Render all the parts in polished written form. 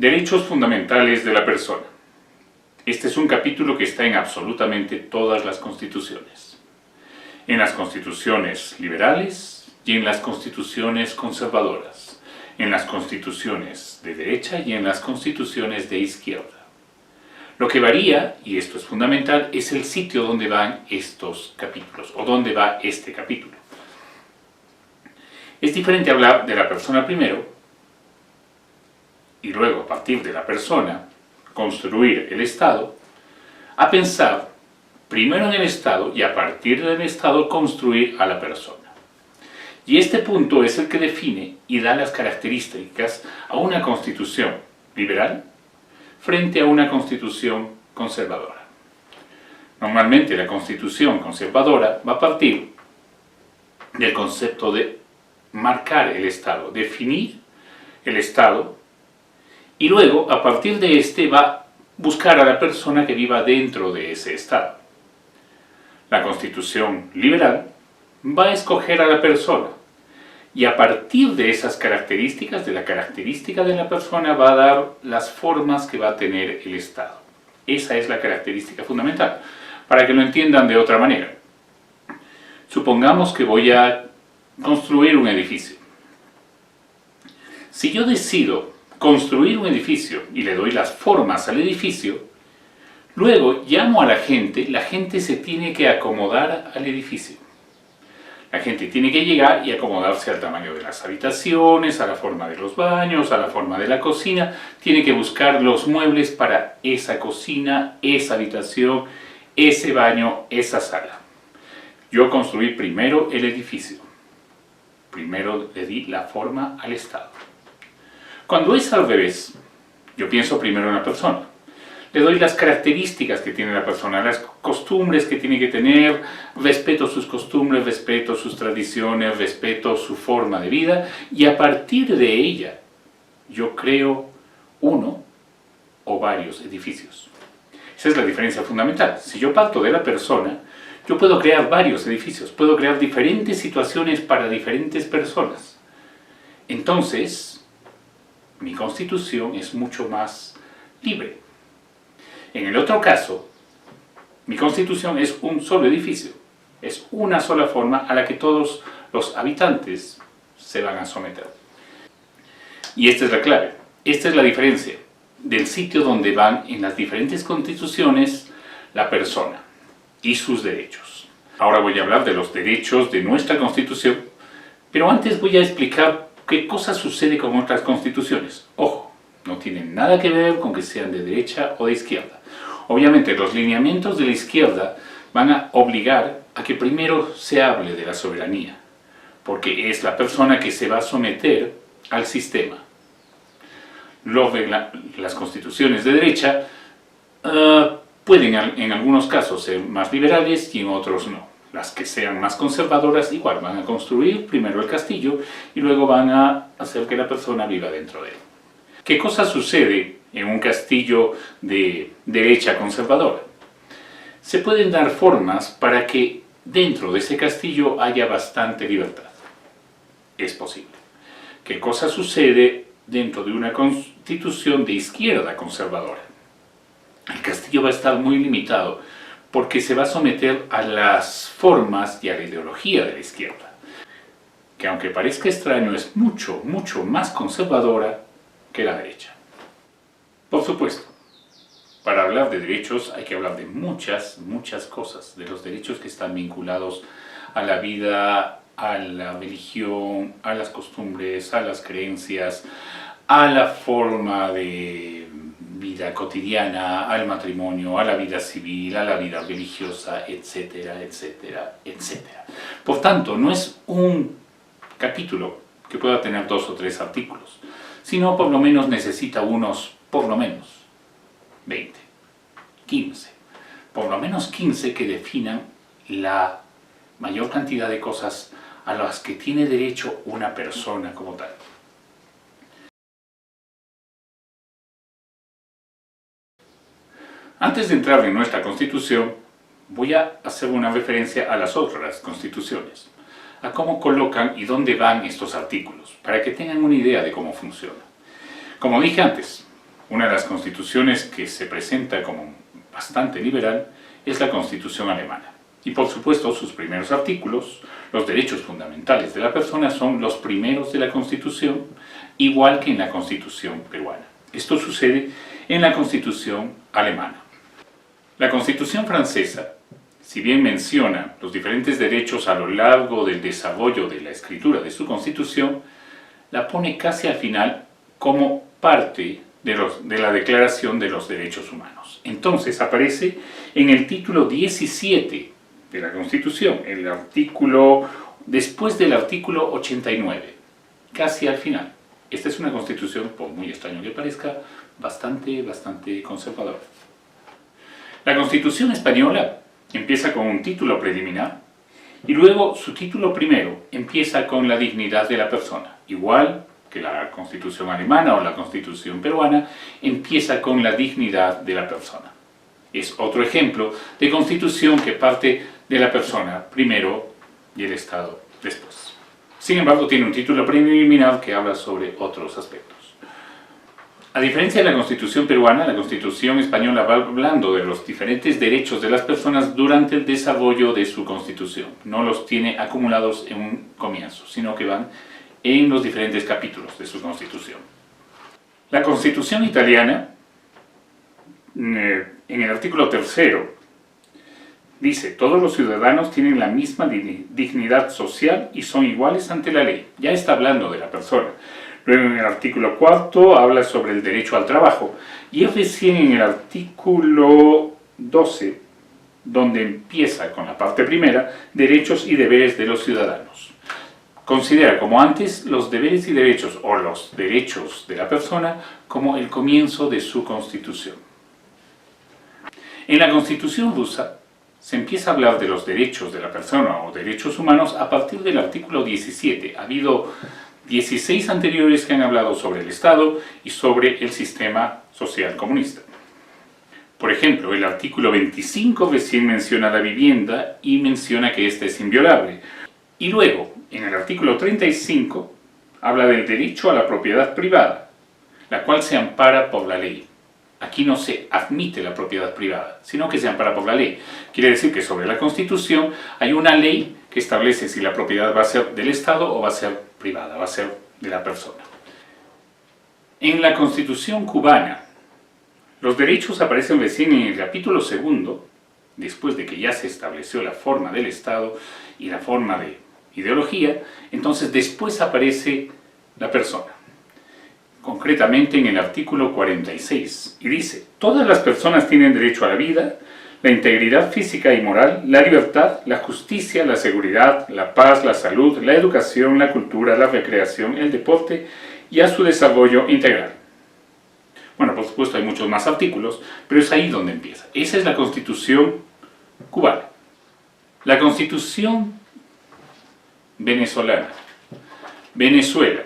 Derechos fundamentales de la persona. Este es un capítulo que está en absolutamente todas las constituciones. En las constituciones liberales y en las constituciones conservadoras. En las constituciones de derecha y en las constituciones de izquierda. Lo que varía, y esto es fundamental, es el sitio donde van estos capítulos, o donde va este capítulo. Es diferente hablar de la persona primero, y luego a partir de la persona, construir el Estado, a pensar primero en el Estado y a partir del Estado construir a la persona. Y este punto es el que define y da las características a una constitución liberal frente a una constitución conservadora. Normalmente la constitución conservadora va a partir del concepto de marcar el Estado, definir el Estado, y luego a partir de este va a buscar a la persona que viva dentro de ese Estado. La constitución liberal va a escoger a la persona, y a partir de esas características, de la característica de la persona, va a dar las formas que va a tener el Estado. Esa es la característica fundamental. Para que lo entiendan de otra manera, supongamos que voy a construir un edificio. Si yo decido construir un edificio y le doy las formas al edificio, luego llamo a la gente se tiene que acomodar al edificio. La gente tiene que llegar y acomodarse al tamaño de las habitaciones, a la forma de los baños, a la forma de la cocina. Tiene que buscar los muebles para esa cocina, esa habitación, ese baño, esa sala. Yo construí primero el edificio. Primero le di la forma al Estado. Cuando es al revés, yo pienso primero en la persona. Le doy las características que tiene la persona, las costumbres que tiene que tener, respeto sus costumbres, respeto sus tradiciones, respeto su forma de vida, y a partir de ella yo creo uno o varios edificios. Esa es la diferencia fundamental. Si yo parto de la persona, yo puedo crear varios edificios, puedo crear diferentes situaciones para diferentes personas. Entonces, mi constitución es mucho más libre. En el otro caso, mi constitución es un solo edificio, es una sola forma a la que todos los habitantes se van a someter. Y esta es la clave, esta es la diferencia del sitio donde van en las diferentes constituciones la persona y sus derechos. Ahora voy a hablar de los derechos de nuestra constitución, pero antes voy a explicar qué cosa sucede con otras constituciones. Ojo, no tienen nada que ver con que sean de derecha o de izquierda. Obviamente los lineamientos de la izquierda van a obligar a que primero se hable de la soberanía, porque es la persona que se va a someter al sistema. Las constituciones de derecha pueden en algunos casos ser más liberales y en otros no. Las que sean más conservadoras igual van a construir primero el castillo y luego van a hacer que la persona viva dentro de él. ¿Qué cosa sucede en un castillo de derecha conservadora? Se pueden dar formas para que dentro de ese castillo haya bastante libertad. Es posible. ¿Qué cosa sucede dentro de una constitución de izquierda conservadora? El castillo va a estar muy limitado porque se va a someter a las formas y a la ideología de la izquierda, que aunque parezca extraño es mucho, mucho más conservadora que la derecha. Por supuesto, para hablar de derechos hay que hablar de muchas cosas, de los derechos que están vinculados a la vida, a la religión, a las costumbres, a las creencias, a la forma de vida cotidiana, al matrimonio, a la vida civil, a la vida religiosa, etcétera, etcétera, etcétera. Por tanto, no es un capítulo que pueda tener 2 o 3 artículos, sino por lo menos necesita por lo menos 20, 15, por lo menos 15 que definan la mayor cantidad de cosas a las que tiene derecho una persona como tal. Antes de entrar en nuestra Constitución, voy a hacer una referencia a las otras constituciones, a cómo colocan y dónde van estos artículos, para que tengan una idea de cómo funciona. Como dije antes, Una de las constituciones que se presenta como bastante liberal es la Constitución alemana. Y por supuesto sus primeros artículos, los derechos fundamentales de la persona, son los primeros de la Constitución, igual que en la Constitución peruana. Esto sucede en la Constitución alemana. La Constitución francesa, si bien menciona los diferentes derechos a lo largo del desarrollo de la escritura de su Constitución, la pone casi al final como parte de la Declaración de los Derechos Humanos. Entonces aparece en el título 17 de la Constitución, el artículo, después del artículo 89, casi al final. Esta es una Constitución, por muy extraño que parezca, bastante conservadora. La Constitución española empieza con un título preliminar y luego su título primero empieza con la dignidad de la persona, igual que la Constitución alemana o la Constitución peruana empieza con la dignidad de la persona. Es otro ejemplo de constitución que parte de la persona primero y el Estado después. Sin embargo, tiene un título preliminar que habla sobre otros aspectos. A diferencia de la Constitución peruana, la Constitución española va hablando de los diferentes derechos de las personas durante el desarrollo de su Constitución. No los tiene acumulados en un comienzo, sino que van en los diferentes capítulos de su Constitución. La Constitución italiana, en el artículo 3, dice: todos los ciudadanos tienen la misma dignidad social y son iguales ante la ley. Ya está hablando de la persona. Luego en el artículo 4 habla sobre el derecho al trabajo. Y es recién en el artículo 12, donde empieza con la parte primera, derechos y deberes de los ciudadanos. Considera, como antes, los deberes y derechos, o los derechos de la persona, como el comienzo de su Constitución. En la Constitución rusa se empieza a hablar de los derechos de la persona o derechos humanos a partir del artículo 17. Ha habido 16 anteriores que han hablado sobre el Estado y sobre el sistema social comunista. Por ejemplo, el artículo 25 recién menciona la vivienda y menciona que ésta es inviolable. Y luego, en el artículo 35, habla del derecho a la propiedad privada, la cual se ampara por la ley. Aquí no se admite la propiedad privada, sino que se ampara por la ley. Quiere decir que sobre la Constitución hay una ley que establece si la propiedad va a ser del Estado o va a ser privada, va a ser de la persona. En la Constitución cubana, los derechos aparecen recién en el capítulo 2, después de que ya se estableció la forma del Estado y la forma de ideología. Entonces después aparece la persona, concretamente en el artículo 46, y dice: todas las personas tienen derecho a la vida, la integridad física y moral, la libertad, la justicia, la seguridad, la paz, la salud, la educación, la cultura, la recreación, el deporte y a su desarrollo integral. Bueno, por supuesto hay muchos más artículos, pero es ahí donde empieza. Esa es la Constitución cubana. La Constitución venezolana. Venezuela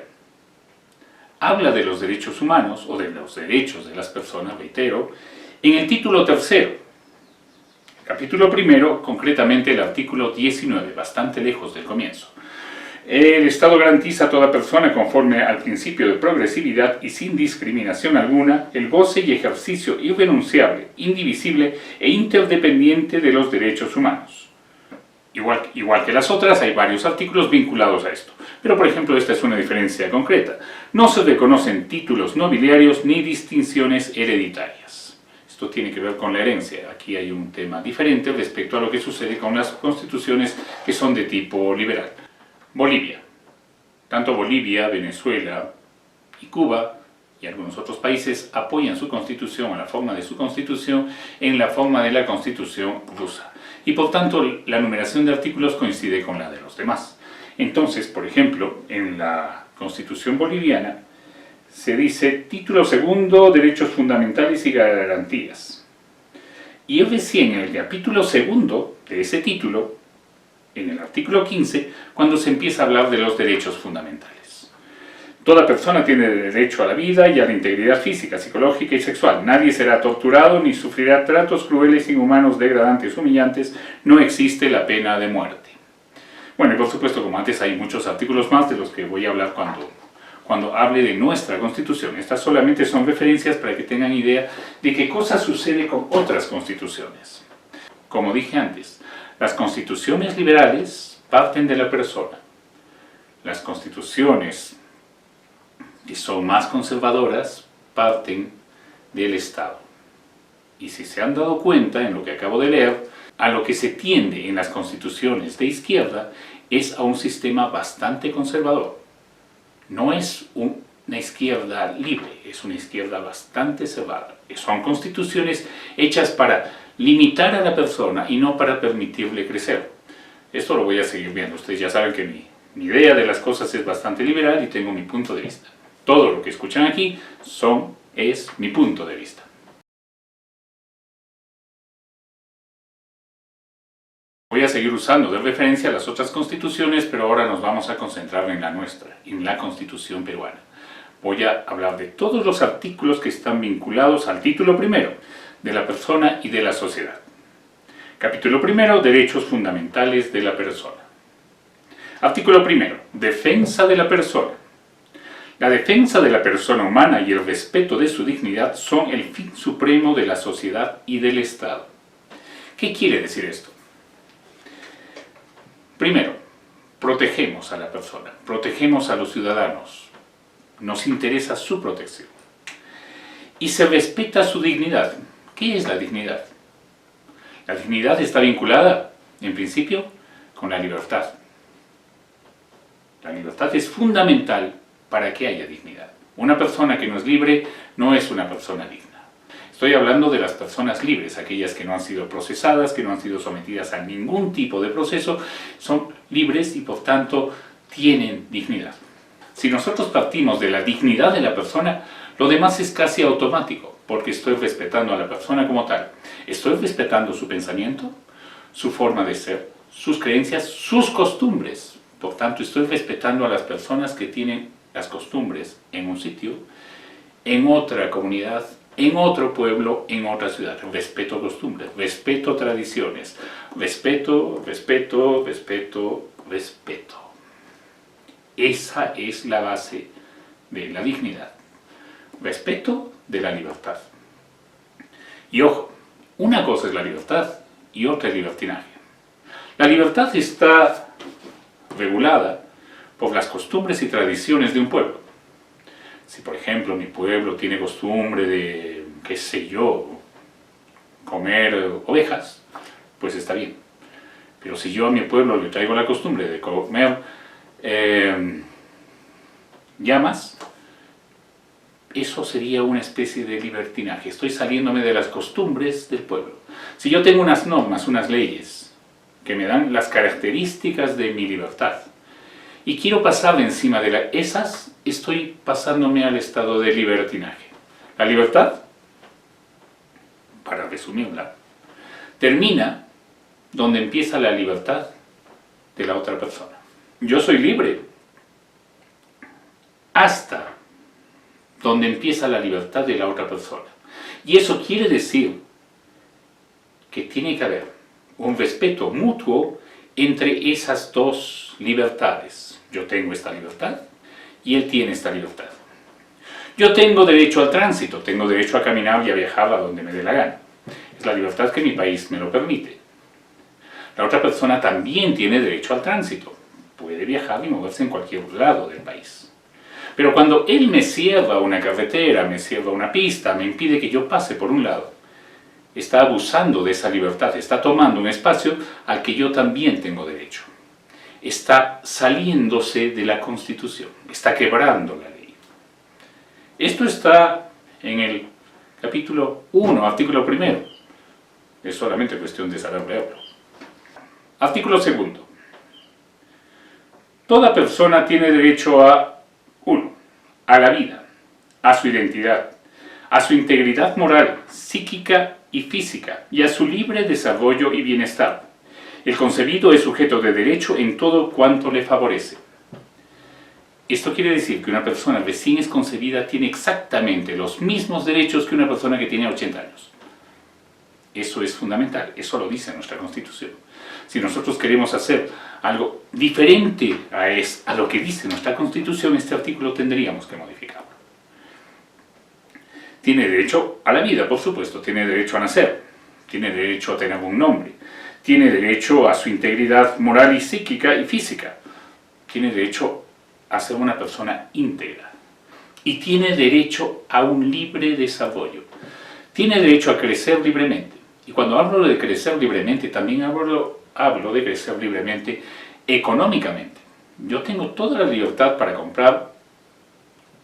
habla de los derechos humanos, o de los derechos de las personas, reitero, en el título 3. Capítulo 1, concretamente el artículo 19, bastante lejos del comienzo. El Estado garantiza a toda persona, conforme al principio de progresividad y sin discriminación alguna, el goce y ejercicio irrenunciable, indivisible e interdependiente de los derechos humanos. Igual que las otras, hay varios artículos vinculados a esto. Pero, por ejemplo, esta es una diferencia concreta. No se reconocen títulos nobiliarios ni distinciones hereditarias. Esto tiene que ver con la herencia. Aquí hay un tema diferente respecto a lo que sucede con las constituciones que son de tipo liberal. Bolivia. Tanto Bolivia, Venezuela y Cuba y algunos otros países apoyan su constitución o la forma de su constitución en la forma de la constitución rusa. Y por tanto la numeración de artículos coincide con la de los demás. Entonces, por ejemplo, en la Constitución boliviana se dice título 2, derechos fundamentales y garantías. Y es recién en el capítulo 2 de ese título, en el artículo 15, cuando se empieza a hablar de los derechos fundamentales. Toda persona tiene derecho a la vida y a la integridad física, psicológica y sexual. Nadie será torturado ni sufrirá tratos crueles, inhumanos, degradantes, humillantes. No existe la pena de muerte. Bueno, y por supuesto, como antes, hay muchos artículos más de los que voy a hablar cuando hable de nuestra Constitución. Estas solamente son referencias para que tengan idea de qué cosa sucede con otras constituciones. Como dije antes, las constituciones liberales parten de la persona. Las constituciones que son más conservadoras parten del Estado. Y si se han dado cuenta en lo que acabo de leer, a lo que se tiende en las constituciones de izquierda es a un sistema bastante conservador. No es una izquierda libre, es una izquierda bastante cerrada. Son constituciones hechas para limitar a la persona y no para permitirle crecer. Esto lo voy a seguir viendo. Ustedes ya saben que mi idea de las cosas es bastante liberal y tengo mi punto de vista. Todo lo que escuchan aquí es mi punto de vista. Voy a seguir usando de referencia las otras constituciones, pero ahora nos vamos a concentrar en la nuestra, en la Constitución peruana. Voy a hablar de todos los artículos que están vinculados al título primero, de la persona y de la sociedad. Capítulo primero, derechos fundamentales de la persona. Artículo primero, defensa de la persona. La defensa de la persona humana y el respeto de su dignidad son el fin supremo de la sociedad y del Estado. ¿Qué quiere decir esto? Primero, protegemos a la persona, protegemos a los ciudadanos, nos interesa su protección. Y se respeta su dignidad. ¿Qué es la dignidad? La dignidad está vinculada, en principio, con la libertad. La libertad es fundamental para que haya dignidad. Una persona que no es libre no es una persona digna. Estoy hablando de las personas libres, aquellas que no han sido procesadas, que no han sido sometidas a ningún tipo de proceso, son libres y por tanto tienen dignidad. Si nosotros partimos de la dignidad de la persona, lo demás es casi automático, porque estoy respetando a la persona como tal. Estoy respetando su pensamiento, su forma de ser, sus creencias, sus costumbres. Por tanto, estoy respetando a las personas que tienen las costumbres en un sitio, en otra comunidad, en otro pueblo, en otra ciudad. Respeto costumbres, respeto tradiciones, respeto. Esa es la base de la dignidad. Respeto de la libertad. Y ojo, una cosa es la libertad y otra es libertinaje. La libertad está regulada por las costumbres y tradiciones de un pueblo. Si por ejemplo mi pueblo tiene costumbre de, qué sé yo, comer ovejas, pues está bien. Pero si yo a mi pueblo le traigo la costumbre de comer llamas, eso sería una especie de libertinaje. Estoy saliéndome de las costumbres del pueblo. Si yo tengo unas normas, unas leyes, que me dan las características de mi libertad, y quiero pasar encima de esas, estoy pasándome al estado de libertinaje. La libertad, para resumirla, termina donde empieza la libertad de la otra persona. Yo soy libre hasta donde empieza la libertad de la otra persona. Y eso quiere decir que tiene que haber un respeto mutuo entre esas dos libertades. Yo tengo esta libertad y él tiene esta libertad. Yo tengo derecho al tránsito, tengo derecho a caminar y a viajar a donde me dé la gana. Es la libertad que mi país me lo permite. La otra persona también tiene derecho al tránsito. Puede viajar y moverse en cualquier lado del país. Pero cuando él me cierra una carretera, me cierra una pista, me impide que yo pase por un lado, está abusando de esa libertad, está tomando un espacio al que yo también tengo derecho. Está saliéndose de la Constitución, está quebrando la ley. Esto está en el capítulo 1, artículo 1. Es solamente cuestión de saber leerlo. Artículo 2. Toda persona tiene derecho a 1. A la vida, a su identidad, a su integridad moral, psíquica y física, y a su libre desarrollo y bienestar. El concebido es sujeto de derecho en todo cuanto le favorece. Esto quiere decir que una persona recién es concebida tiene exactamente los mismos derechos que una persona que tiene 80 años. Eso es fundamental, eso lo dice nuestra Constitución. Si nosotros queremos hacer algo diferente a lo que dice nuestra Constitución, este artículo tendríamos que modificarlo. Tiene derecho a la vida, por supuesto, tiene derecho a nacer, tiene derecho a tener un nombre, tiene derecho a su integridad moral y psíquica y física, tiene derecho a ser una persona íntegra y tiene derecho a un libre desarrollo, tiene derecho a crecer libremente. Y cuando hablo de crecer libremente, también hablo de crecer libremente económicamente. Yo tengo toda la libertad para comprar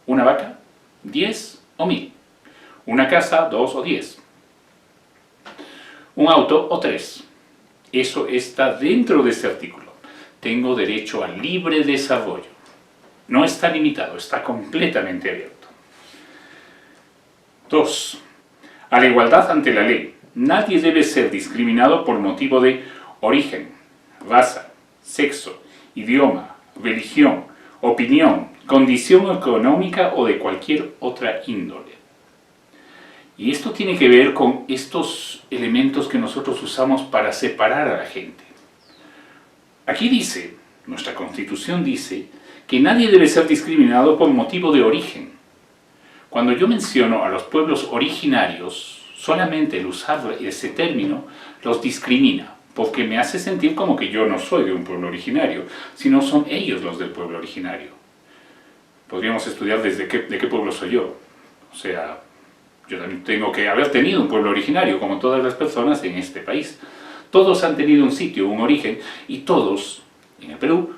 una vaca, 10 o 1000, una casa, 2 o 10, un auto o 3. Eso está dentro de este artículo. Tengo derecho al libre desarrollo. No está limitado, está completamente abierto. 2. A la igualdad ante la ley. Nadie debe ser discriminado por motivo de origen, raza, sexo, idioma, religión, opinión, condición económica o de cualquier otra índole. Y esto tiene que ver con estos elementos que nosotros usamos para separar a la gente. Aquí dice, nuestra Constitución dice, que nadie debe ser discriminado por motivo de origen. Cuando yo menciono a los pueblos originarios, solamente el usar ese término los discrimina, porque me hace sentir como que yo no soy de un pueblo originario, sino son ellos los del pueblo originario. Podríamos estudiar de qué pueblo soy yo. O sea, yo también tengo que haber tenido un pueblo originario, como todas las personas en este país. Todos han tenido un sitio, un origen, y todos, en el Perú,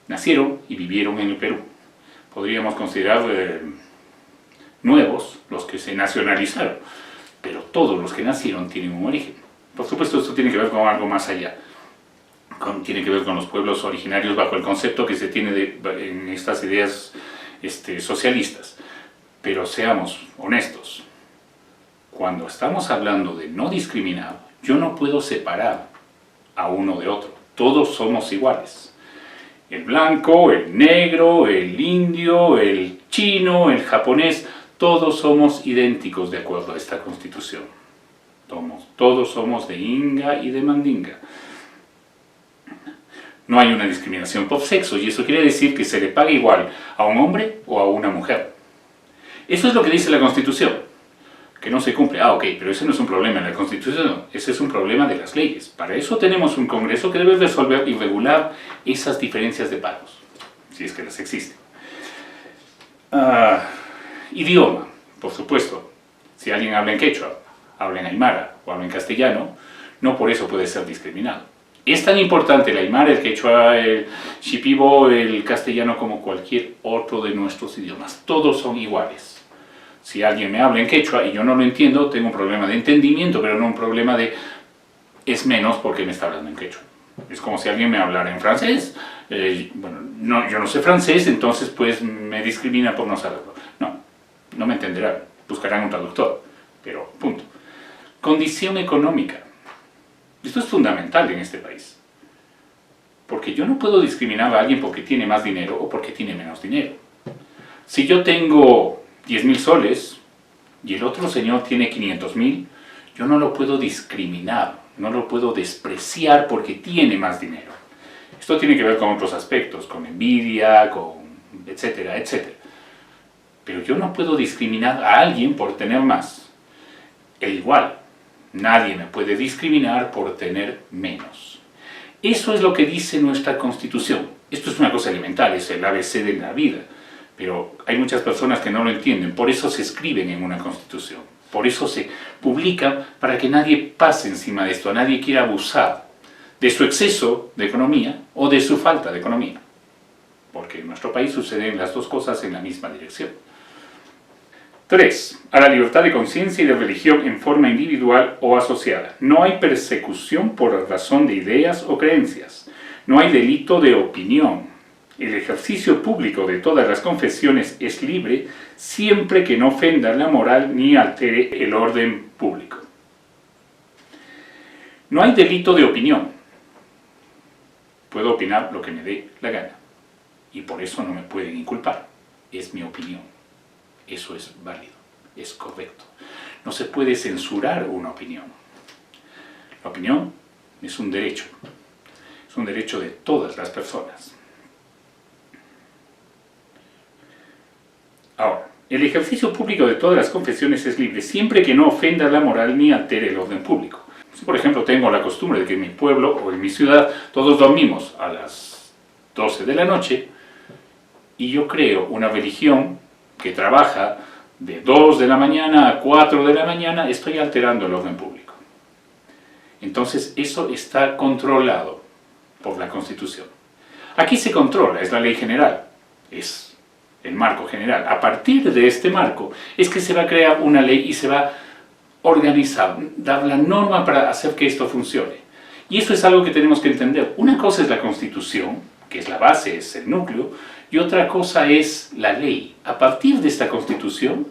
nacieron y vivieron en el Perú. Podríamos considerar nuevos los que se nacionalizaron, pero todos los que nacieron tienen un origen. Por supuesto, esto tiene que ver con algo más allá. Tiene que ver con los pueblos originarios bajo el concepto que se tiene en estas ideas socialistas. Pero seamos honestos, cuando estamos hablando de no discriminar, yo no puedo separar a uno de otro. Todos somos iguales. El blanco, el negro, el indio, el chino, el japonés, todos somos idénticos de acuerdo a esta Constitución. Todos somos de Inga y de Mandinga. No hay una discriminación por sexo, y eso quiere decir que se le paga igual a un hombre o a una mujer. Eso es lo que dice la Constitución, que no se cumple. Ok, pero ese no es un problema en la Constitución, ese es un problema de las leyes. Para eso tenemos un Congreso que debe resolver y regular esas diferencias de pagos, si es que las existen. Idioma, por supuesto. Si alguien habla en quechua, habla en aymara o habla en castellano, no por eso puede ser discriminado. Es tan importante el aymara, el quechua, el shipibo, el castellano como cualquier otro de nuestros idiomas. Todos son iguales. Si alguien me habla en quechua y yo no lo entiendo, tengo un problema de entendimiento, pero no un problema de es menos porque me está hablando en quechua. Es como si alguien me hablara en francés. Yo no sé francés, entonces pues me discrimina por no saberlo. No me entenderán. Buscarán un traductor. Pero, punto. Condición económica. Esto es fundamental en este país. Porque yo no puedo discriminar a alguien porque tiene más dinero o porque tiene menos dinero. Si yo tengo 10.000 soles y el otro señor tiene 500.000, yo no lo puedo discriminar, no lo puedo despreciar porque tiene más dinero. Esto tiene que ver con otros aspectos, con envidia, con etcétera, etcétera. Pero yo no puedo discriminar a alguien por tener más. E igual, nadie me puede discriminar por tener menos. Eso es lo que dice nuestra Constitución. Esto es una cosa elemental, es el ABC de la vida. Pero hay muchas personas que no lo entienden, por eso se escriben en una Constitución. Por eso se publica para que nadie pase encima de esto, nadie quiera abusar de su exceso de economía o de su falta de economía. Porque en nuestro país suceden las dos cosas en la misma dirección. 3. A la libertad de conciencia y de religión en forma individual o asociada. No hay persecución por razón de ideas o creencias. No hay delito de opinión. El ejercicio público de todas las confesiones es libre siempre que no ofenda la moral ni altere el orden público. No hay delito de opinión. Puedo opinar lo que me dé la gana. Y por eso no me pueden inculpar. Es mi opinión. Eso es válido, es correcto. No se puede censurar una opinión. La opinión es un derecho de todas las personas. Ahora, el ejercicio público de todas las confesiones es libre, siempre que no ofenda la moral ni altere el orden público. Si, por ejemplo, tengo la costumbre de que en mi pueblo o en mi ciudad todos dormimos a las 12 de la noche, y yo creo una religión que trabaja de 2 de la mañana a 4 de la mañana, estoy alterando el orden público. Entonces, eso está controlado por la Constitución. Aquí se controla, es la ley general, es el marco general. A partir de este marco es que se va a crear una ley y se va a organizar, dar la norma para hacer que esto funcione. Y eso es algo que tenemos que entender. Una cosa es la Constitución, que es la base, es el núcleo, y otra cosa es la ley. A partir de esta Constitución,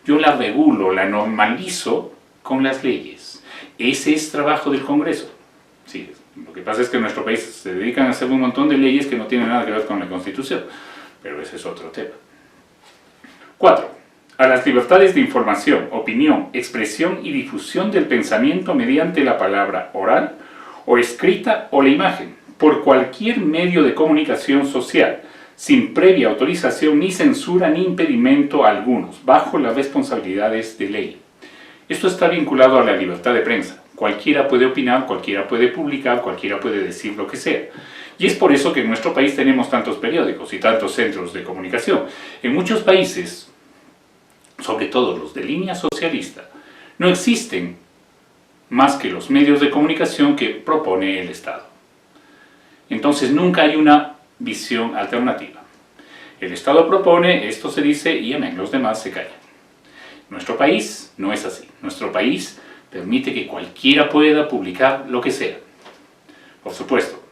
yo la regulo, la normalizo con las leyes. Ese es trabajo del Congreso. Sí, lo que pasa es que en nuestro país se dedican a hacer un montón de leyes que no tienen nada que ver con la Constitución, pero ese es otro tema. 4. A las libertades de información, opinión, expresión y difusión del pensamiento mediante la palabra oral o escrita o la imagen, por cualquier medio de comunicación social, sin previa autorización ni censura ni impedimento algunos, bajo las responsabilidades de ley. Esto está vinculado a la libertad de prensa. Cualquiera puede opinar, cualquiera puede publicar, cualquiera puede decir lo que sea. Y es por eso que en nuestro país tenemos tantos periódicos y tantos centros de comunicación. En muchos países, sobre todo los de línea socialista, no existen más que los medios de comunicación que propone el Estado. Entonces nunca hay una visión alternativa. El Estado propone, esto se dice y amén, los demás se callan. Nuestro país no es así. Nuestro país permite que cualquiera pueda publicar lo que sea. Por supuesto,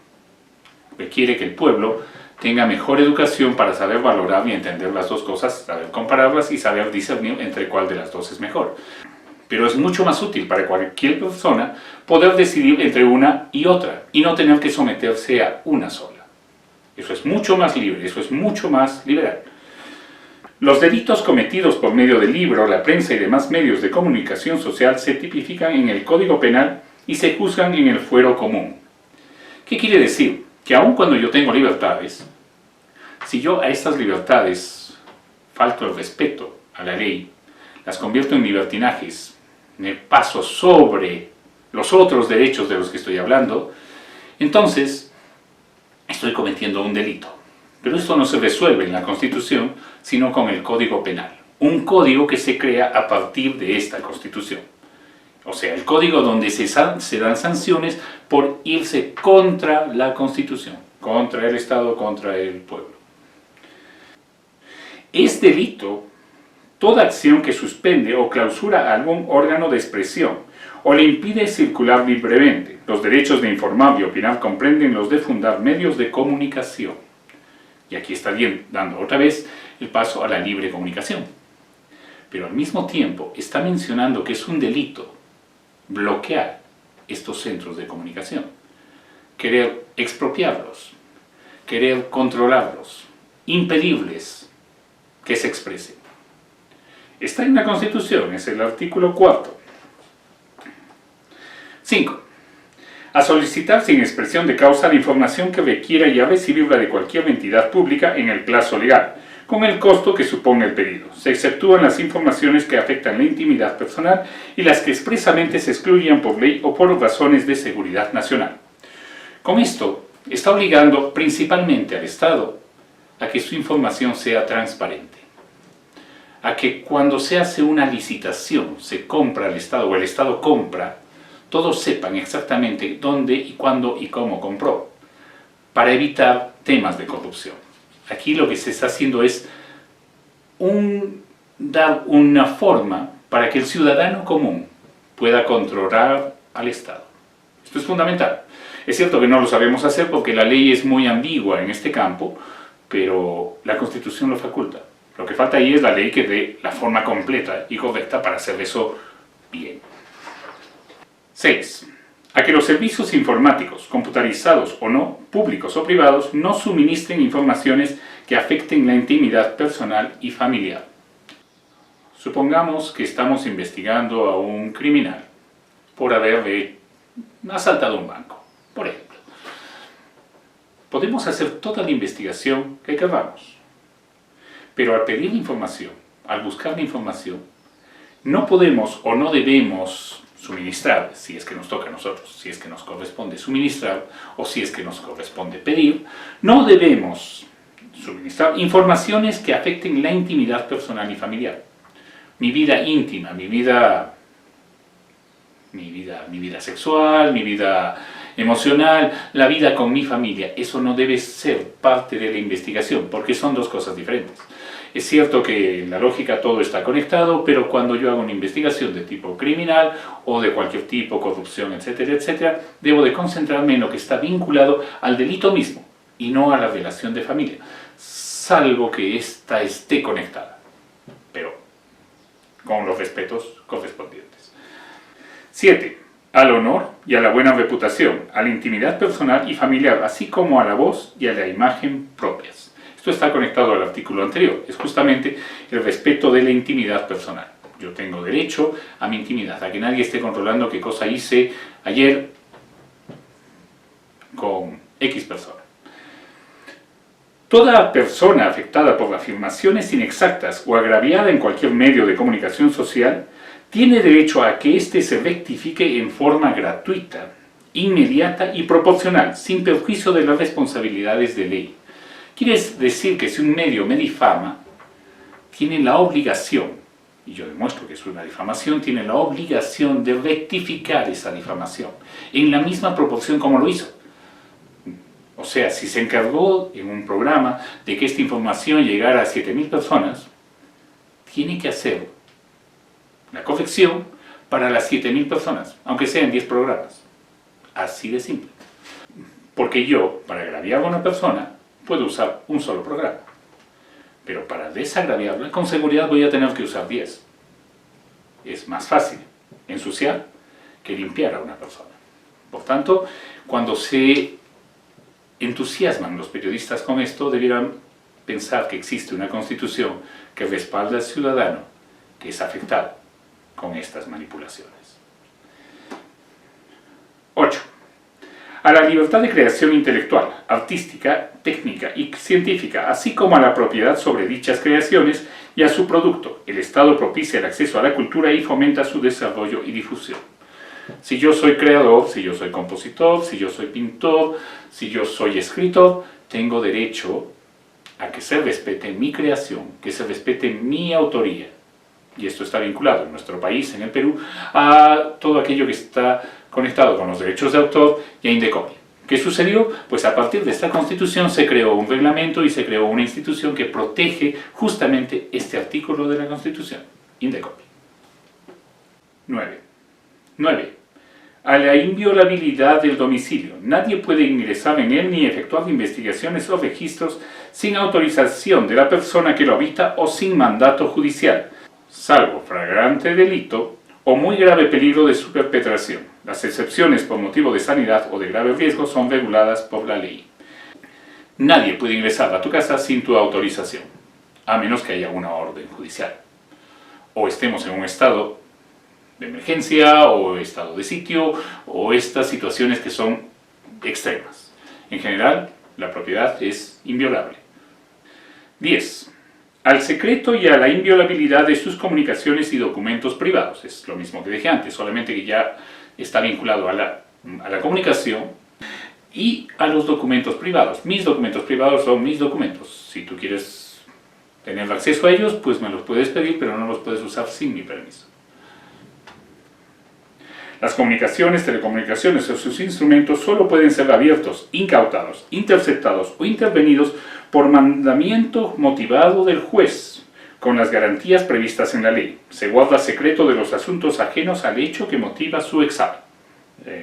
requiere que el pueblo tenga mejor educación para saber valorar y entender las dos cosas, saber compararlas y saber discernir entre cuál de las dos es mejor. Pero es mucho más útil para cualquier persona poder decidir entre una y otra y no tener que someterse a una sola. Eso es mucho más libre, eso es mucho más liberal. Los delitos cometidos por medio del libro, la prensa y demás medios de comunicación social se tipifican en el Código Penal y se juzgan en el fuero común. ¿Qué quiere decir? Que aun cuando yo tengo libertades, si yo a estas libertades falto el respeto a la ley, las convierto en libertinajes, me paso sobre los otros derechos de los que estoy hablando, entonces estoy cometiendo un delito. Pero esto no se resuelve en la Constitución, sino con el Código Penal. Un código que se crea a partir de esta Constitución. O sea, el código donde se dan sanciones por irse contra la Constitución, contra el Estado, contra el pueblo. Es delito toda acción que suspende o clausura algún órgano de expresión o le impide circular libremente. Los derechos de informar y opinar comprenden los de fundar medios de comunicación. Y aquí está bien dando otra vez el paso a la libre comunicación. Pero al mismo tiempo está mencionando que es un delito bloquear estos centros de comunicación, querer expropiarlos, querer controlarlos, impedirles que se expresen. Está en la Constitución, es el artículo 4. 5. A solicitar sin expresión de causa la información que requiera y a recibirla de cualquier entidad pública en el plazo legal, con el costo que suponga el pedido. Se exceptúan las informaciones que afectan la intimidad personal y las que expresamente se excluyan por ley o por razones de seguridad nacional. Con esto, está obligando principalmente al Estado a que su información sea transparente, a que cuando se hace una licitación, se compra al Estado o el Estado compra, todos sepan exactamente dónde y cuándo y cómo compró, para evitar temas de corrupción. Aquí lo que se está haciendo es dar una forma para que el ciudadano común pueda controlar al Estado. Esto es fundamental. Es cierto que no lo sabemos hacer porque la ley es muy ambigua en este campo, pero la Constitución lo faculta. Lo que falta ahí es la ley que dé la forma completa y correcta para hacer eso bien. 6. A que los servicios informáticos, computarizados o no, públicos o privados, no suministren informaciones que afecten la intimidad personal y familiar. Supongamos que estamos investigando a un criminal por haberle ha asaltado un banco, por ejemplo. Podemos hacer toda la investigación que queramos, pero al pedir la información, al buscar la información, no podemos o no debemos suministrar, si es que nos toca a nosotros, si es que nos corresponde suministrar o si es que nos corresponde pedir, no debemos suministrar informaciones que afecten la intimidad personal y familiar. Mi vida íntima, mi vida sexual, mi vida emocional, la vida con mi familia, eso no debe ser parte de la investigación, porque son dos cosas diferentes. Es cierto que en la lógica todo está conectado, pero cuando yo hago una investigación de tipo criminal o de cualquier tipo, corrupción, etcétera, etcétera, debo de concentrarme en lo que está vinculado al delito mismo y no a la relación de familia, salvo que ésta esté conectada, pero con los respetos correspondientes. 7. Al honor y a la buena reputación, a la intimidad personal y familiar, así como a la voz y a la imagen propias. Esto está conectado al artículo anterior, es justamente el respeto de la intimidad personal. Yo tengo derecho a mi intimidad, a que nadie esté controlando qué cosa hice ayer con X persona. Toda persona afectada por afirmaciones inexactas o agraviada en cualquier medio de comunicación social tiene derecho a que éste se rectifique en forma gratuita, inmediata y proporcional, sin perjuicio de las responsabilidades de ley. Quiere decir que si un medio me difama, tiene la obligación, y yo demuestro que es una difamación, tiene la obligación de rectificar esa difamación, en la misma proporción como lo hizo. O sea, si se encargó en un programa de que esta información llegara a 7.000 personas, tiene que hacer la corrección para las 7.000 personas, aunque sean 10 programas. Así de simple. Porque yo, para agraviar a una persona, puedo usar un solo programa. Pero para desagraviarla, con seguridad voy a tener que usar 10. Es más fácil ensuciar que limpiar a una persona. Por tanto, cuando se entusiasman los periodistas con esto, debieran pensar que existe una constitución que respalda al ciudadano que es afectado con estas manipulaciones. 8. A la libertad de creación intelectual, artística, técnica y científica, así como a la propiedad sobre dichas creaciones y a su producto. El Estado propicia el acceso a la cultura y fomenta su desarrollo y difusión. Si yo soy creador, si yo soy compositor, si yo soy pintor, si yo soy escritor, tengo derecho a que se respete mi creación, que se respete mi autoría. Y esto está vinculado en nuestro país, en el Perú, a todo aquello que está conectado con los derechos de autor y a Indecopy. ¿Qué sucedió? Pues a partir de esta Constitución se creó un reglamento y se creó una institución que protege justamente este artículo de la Constitución, Indecopy. 9. A la inviolabilidad del domicilio. Nadie puede ingresar en él ni efectuar investigaciones o registros sin autorización de la persona que lo habita o sin mandato judicial, salvo flagrante delito o muy grave peligro de su perpetración. Las excepciones por motivo de sanidad o de grave riesgo son reguladas por la ley. Nadie puede ingresar a tu casa sin tu autorización, a menos que haya una orden judicial, o estemos en un estado de emergencia o estado de sitio o estas situaciones que son extremas. En general, la propiedad es inviolable. 10. Al secreto y a la inviolabilidad de sus comunicaciones y documentos privados. Es lo mismo que dije antes, solamente que ya está vinculado a la comunicación y a los documentos privados. Mis documentos privados son mis documentos. Si tú quieres tener acceso a ellos, pues me los puedes pedir, pero no los puedes usar sin mi permiso. Las comunicaciones, telecomunicaciones o sus instrumentos solo pueden ser abiertos, incautados, interceptados o intervenidos por mandamiento motivado del juez, con las garantías previstas en la ley. Se guarda secreto de los asuntos ajenos al hecho que motiva su examen.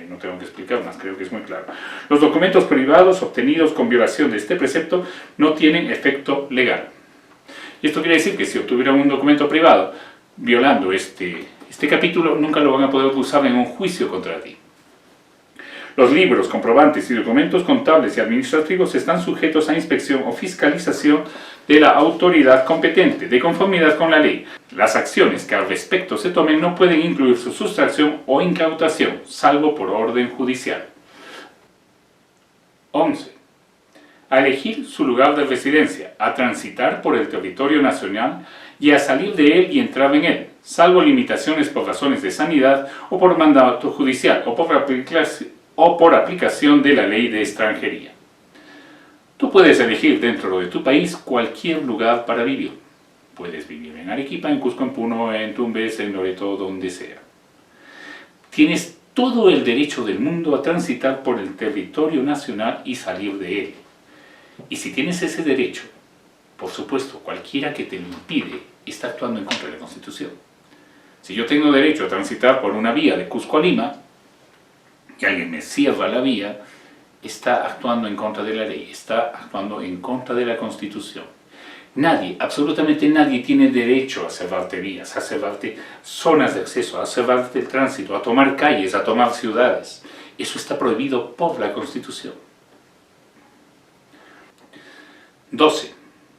No tengo que explicar más, creo que es muy claro. Los documentos privados obtenidos con violación de este precepto no tienen efecto legal. Y esto quiere decir que si obtuvieran un documento privado violando este capítulo, nunca lo van a poder usar en un juicio contra ti. Los libros, comprobantes y documentos contables y administrativos están sujetos a inspección o fiscalización de la autoridad competente, de conformidad con la ley. Las acciones que al respecto se tomen no pueden incluir su sustracción o incautación, salvo por orden judicial. 11. A elegir su lugar de residencia, a transitar por el territorio nacional y a salir de él y entrar en él, salvo limitaciones por razones de sanidad o por mandato judicial o por aplicación de la ley de extranjería. Tú puedes elegir dentro de tu país cualquier lugar para vivir. Puedes vivir en Arequipa, en Cusco, en Puno, en Tumbes, en Loreto, donde sea. Tienes todo el derecho del mundo a transitar por el territorio nacional y salir de él. Y si tienes ese derecho, por supuesto, cualquiera que te lo impide está actuando en contra de la Constitución. Si yo tengo derecho a transitar por una vía de Cusco a Lima, y alguien me cierra la vía, está actuando en contra de la ley, está actuando en contra de la Constitución. Nadie, absolutamente nadie tiene derecho a cerrarte vías, a cerrarte zonas de acceso, a cerrarte el tránsito, a tomar calles, a tomar ciudades. Eso está prohibido por la Constitución. 12.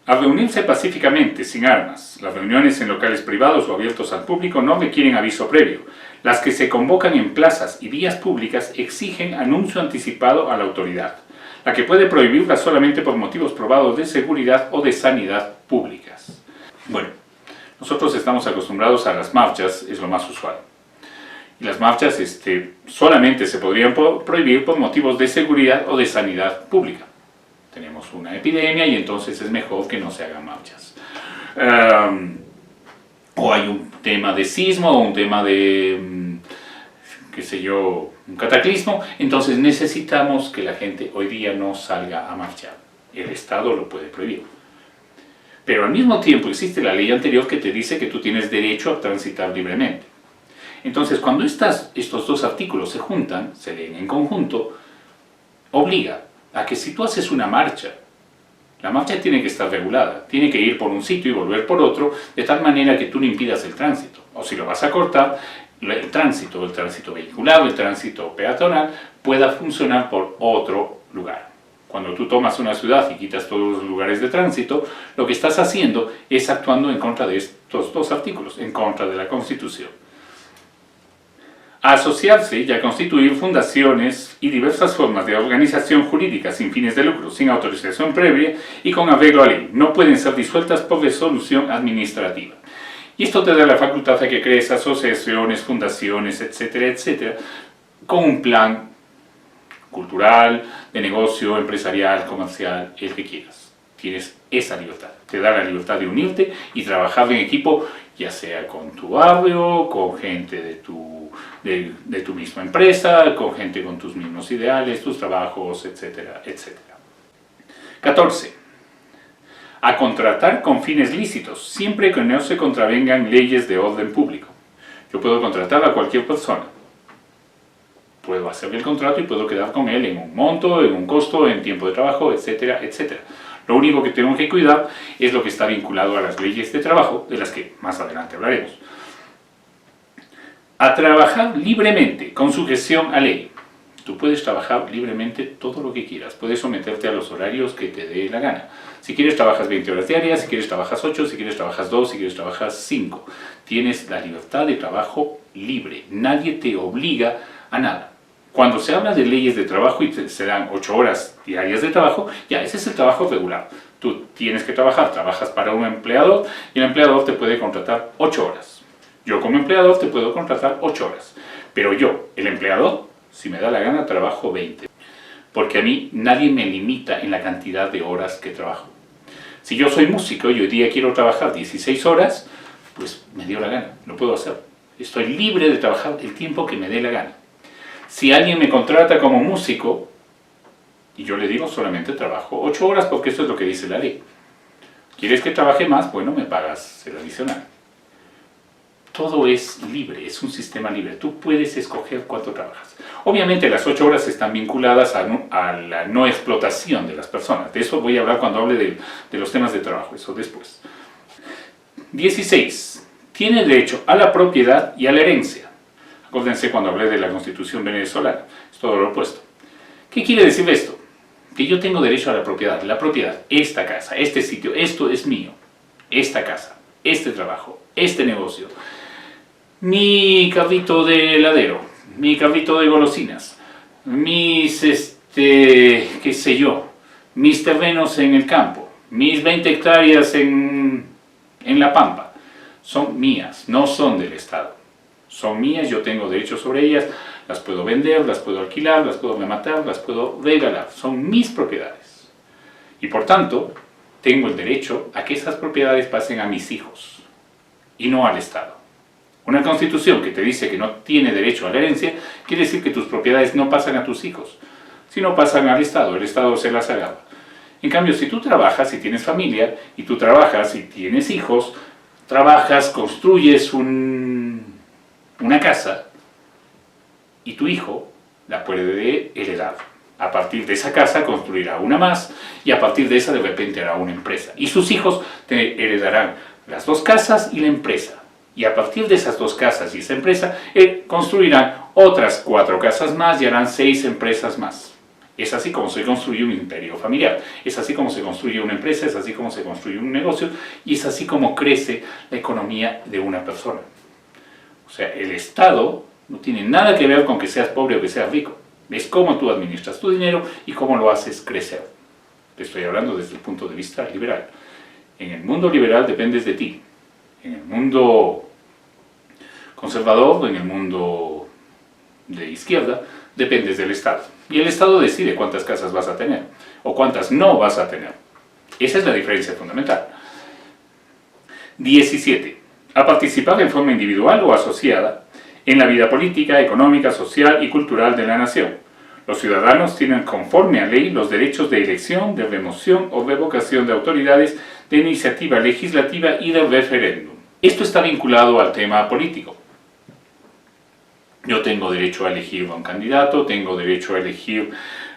A reunirse pacíficamente, sin armas. Las reuniones en locales privados o abiertos al público no requieren aviso previo. Las que se convocan en plazas y vías públicas exigen anuncio anticipado a la autoridad, la que puede prohibirla solamente por motivos probados de seguridad o de sanidad públicas. Bueno, nosotros estamos acostumbrados a las marchas, es lo más usual. Y las marchas solamente se podrían prohibir por motivos de seguridad o de sanidad pública. Tenemos una epidemia y entonces es mejor que no se hagan marchas. O hay un tema de sismo o un tema de, qué sé yo, un cataclismo, entonces necesitamos que la gente hoy día no salga a marchar. El Estado lo puede prohibir. Pero al mismo tiempo existe la ley anterior que te dice que tú tienes derecho a transitar libremente. Entonces, cuando estos dos artículos se juntan, se leen en conjunto, obliga a que si tú haces una marcha, la marcha tiene que estar regulada, tiene que ir por un sitio y volver por otro, de tal manera que tú no impidas el tránsito. O si lo vas a cortar, el tránsito vehicular, el tránsito peatonal, pueda funcionar por otro lugar. Cuando tú tomas una ciudad y quitas todos los lugares de tránsito, lo que estás haciendo es actuando en contra de estos dos artículos, en contra de la Constitución. A asociarse y a constituir fundaciones y diversas formas de organización jurídica sin fines de lucro, sin autorización previa y con arreglo a ley. No pueden ser disueltas por resolución administrativa. Y esto te da la facultad de que crees asociaciones, fundaciones, etcétera, etcétera, con un plan cultural, de negocio, empresarial, comercial, el que quieras. Tienes esa libertad. Te da la libertad de unirte y trabajar en equipo, ya sea con tu barrio, con gente de tu misma empresa, con gente con tus mismos ideales, tus trabajos, etcétera, etcétera. 14. A contratar con fines lícitos, siempre que no se contravengan leyes de orden público. Yo puedo contratar a cualquier persona. Puedo hacerle el contrato y puedo quedar con él en un monto, en un costo, en tiempo de trabajo, etcétera, etcétera. Lo único que tengo que cuidar es lo que está vinculado a las leyes de trabajo, de las que más adelante hablaremos. A trabajar libremente, con sujeción a ley. Tú puedes trabajar libremente todo lo que quieras, puedes someterte a los horarios que te dé la gana. Si quieres trabajas 20 horas diarias, si quieres trabajas 8, si quieres trabajas 2, si quieres trabajas 5. Tienes la libertad de trabajo libre, nadie te obliga a nada. Cuando se habla de leyes de trabajo y se dan 8 horas diarias de trabajo, ya ese es el trabajo regular. Tú tienes que trabajar, trabajas para un empleador y el empleador te puede contratar 8 horas. Yo como empleador te puedo contratar 8 horas, pero yo, el empleador, si me da la gana, trabajo 20. Porque a mí nadie me limita en la cantidad de horas que trabajo. Si yo soy músico y hoy día quiero trabajar 16 horas, pues me dio la gana, lo puedo hacer. Estoy libre de trabajar el tiempo que me dé la gana. Si alguien me contrata como músico, y yo le digo solamente trabajo 8 horas porque eso es lo que dice la ley. ¿Quieres que trabaje más? Bueno, me pagas el adicional. Todo es libre, es un sistema libre. Tú puedes escoger cuánto trabajas. Obviamente las 8 horas están vinculadas a la no explotación de las personas. De eso voy a hablar cuando hable de los temas de trabajo, eso después. 16. Tiene derecho a la propiedad y a la herencia. Acuérdense cuando hablé de la Constitución venezolana, es todo lo opuesto. ¿Qué quiere decir esto? Que yo tengo derecho a la propiedad. La propiedad, esta casa, este sitio, esto es mío. Esta casa, este trabajo, este negocio. Mi carrito de heladero, mi carrito de golosinas, mis, qué sé yo, mis terrenos en el campo, mis 20 hectáreas en la pampa, son mías, no son del Estado. Son mías, yo tengo derecho sobre ellas, las puedo vender, las puedo alquilar, las puedo rematar, las puedo regalar. Son mis propiedades. Y por tanto, tengo el derecho a que esas propiedades pasen a mis hijos y no al Estado. Una constitución que te dice que no tiene derecho a la herencia, quiere decir que tus propiedades no pasan a tus hijos, sino pasan al Estado, el Estado se las agarra. En cambio, si tú trabajas y tienes familia, y tú trabajas y tienes hijos, trabajas, construyes una casa, y tu hijo la puede heredar. A partir de esa casa construirá una más, y a partir de esa de repente hará una empresa. Y sus hijos te heredarán las 2 casas y la empresa. Y a partir de esas 2 casas y esa empresa, construirán otras 4 casas más y harán 6 empresas más. Es así como se construye un imperio familiar, es así como se construye una empresa, es así como se construye un negocio, y es así como crece la economía de una persona. O sea, el Estado no tiene nada que ver con que seas pobre o que seas rico. Es cómo tú administras tu dinero y cómo lo haces crecer. Te estoy hablando desde el punto de vista liberal. En el mundo liberal dependes de ti. En el mundo conservador o en el mundo de izquierda dependes del Estado. Y el Estado decide cuántas casas vas a tener o cuántas no vas a tener. Esa es la diferencia fundamental. 17. A participar en forma individual o asociada en la vida política, económica, social y cultural de la nación. Los ciudadanos tienen conforme a ley los derechos de elección, de remoción o revocación de autoridades, de iniciativa legislativa y de referéndum. Esto está vinculado al tema político. Yo tengo derecho a elegir a un candidato, tengo derecho a elegir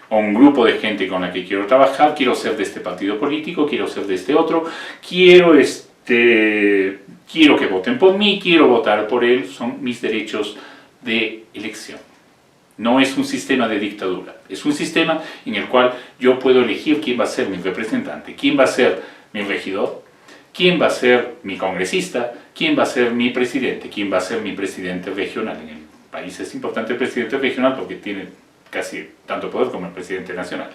a un grupo de gente con la que quiero trabajar, quiero ser de este partido político, quiero ser de este otro, quiero que voten por mí, quiero votar por él, son mis derechos de elección. No es un sistema de dictadura, es un sistema en el cual yo puedo elegir quién va a ser mi representante, quién va a ser mi regidor, quién va a ser mi congresista, quién va a ser mi presidente, quién va a ser mi presidente regional. En el país es importante el presidente regional porque tiene casi tanto poder como el presidente nacional.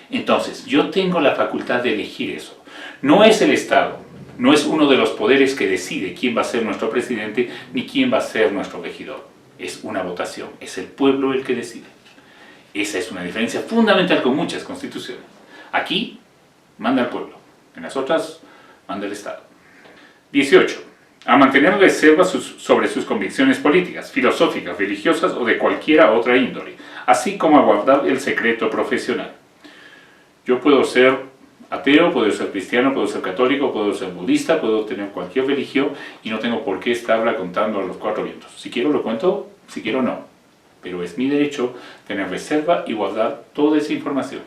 Entonces, yo tengo la facultad de elegir eso. No es el Estado, no es uno de los poderes que decide quién va a ser nuestro presidente ni quién va a ser nuestro regidor. Es una votación, es el pueblo el que decide. Esa es una diferencia fundamental con muchas constituciones. Aquí manda el pueblo, en las otras manda el Estado. 18. A mantener reservas sobre sus convicciones políticas, filosóficas, religiosas o de cualquiera otra índole, así como a guardar el secreto profesional. Yo puedo ser ateo, puedo ser cristiano, puedo ser católico, puedo ser budista, puedo tener cualquier religión y no tengo por qué estarla contando a los 4 vientos. Si quiero lo cuento, si quiero no. Pero es mi derecho tener reserva y guardar toda esa información.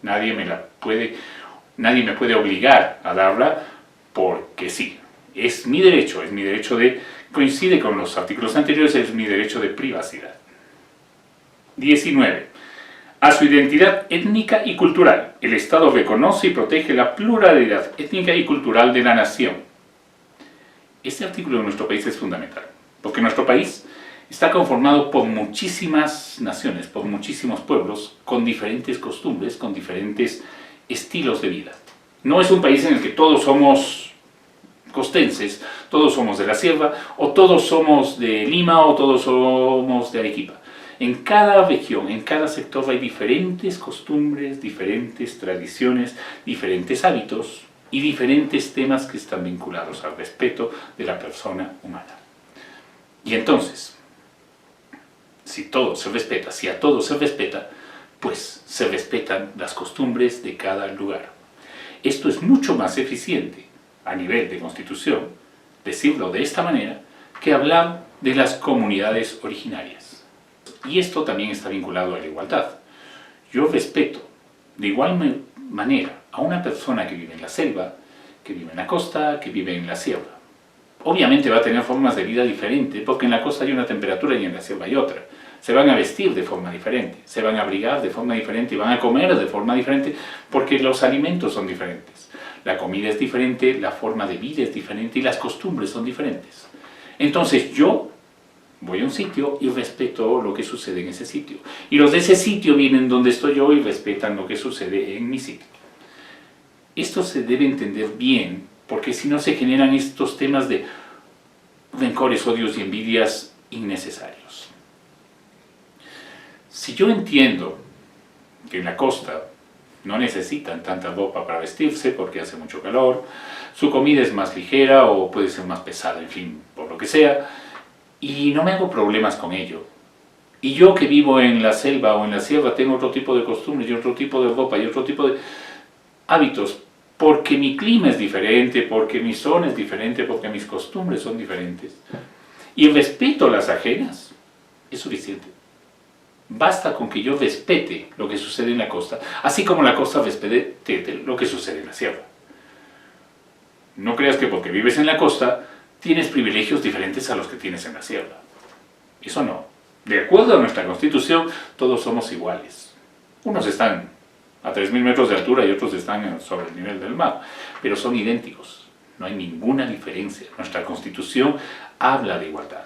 Nadie me puede obligar a darla porque sí. Es mi derecho coincide con los artículos anteriores, es mi derecho de privacidad. 19. A su identidad étnica y cultural. El Estado reconoce y protege la pluralidad étnica y cultural de la nación. Este artículo en nuestro país es fundamental, porque nuestro país está conformado por muchísimas naciones, por muchísimos pueblos, con diferentes costumbres, con diferentes estilos de vida. No es un país en el que todos somos costenses, todos somos de la sierra, o todos somos de Lima, o todos somos de Arequipa. En cada región, en cada sector hay diferentes costumbres, diferentes tradiciones, diferentes hábitos y diferentes temas que están vinculados al respeto de la persona humana. Y entonces, si todo se respeta, si a todo se respeta, pues se respetan las costumbres de cada lugar. Esto es mucho más eficiente a nivel de constitución, decirlo de esta manera, que hablar de las comunidades originarias. Y esto también está vinculado a la igualdad. Yo respeto de igual manera a una persona que vive en la selva, que vive en la costa, que vive en la sierra. Obviamente va a tener formas de vida diferentes, porque en la costa hay una temperatura y en la selva hay otra. se van a vestir de forma diferente, se van a abrigar de forma diferente y van a comer de forma diferente porque los alimentos son diferentes. La comida es diferente, la forma de vida es diferente y las costumbres son diferentes. Entonces yo voy a un sitio y respeto lo que sucede en ese sitio. Y los de ese sitio vienen donde estoy yo y respetan lo que sucede en mi sitio. Esto se debe entender bien, porque si no se generan estos temas de rencores, odios y envidias innecesarios. Si yo entiendo que en la costa no necesitan tanta ropa para vestirse porque hace mucho calor, su comida es más ligera o puede ser más pesada, en fin, por lo que sea, y no me hago problemas con ello. Y yo que vivo en la selva o en la sierra tengo otro tipo de costumbres y otro tipo de ropa y otro tipo de hábitos, porque mi clima es diferente, porque mi zona es diferente, porque mis costumbres son diferentes. Y respeto las ajenas, es suficiente. Basta con que yo respete lo que sucede en la costa, así como la costa respete lo que sucede en la sierra. No creas que porque vives en la costa tienes privilegios diferentes a los que tienes en la sierra. Eso no. De acuerdo a nuestra Constitución, todos somos iguales. Unos están a 3.000 metros de altura y otros están sobre el nivel del mar, pero son idénticos. No hay ninguna diferencia. Nuestra Constitución habla de igualdad.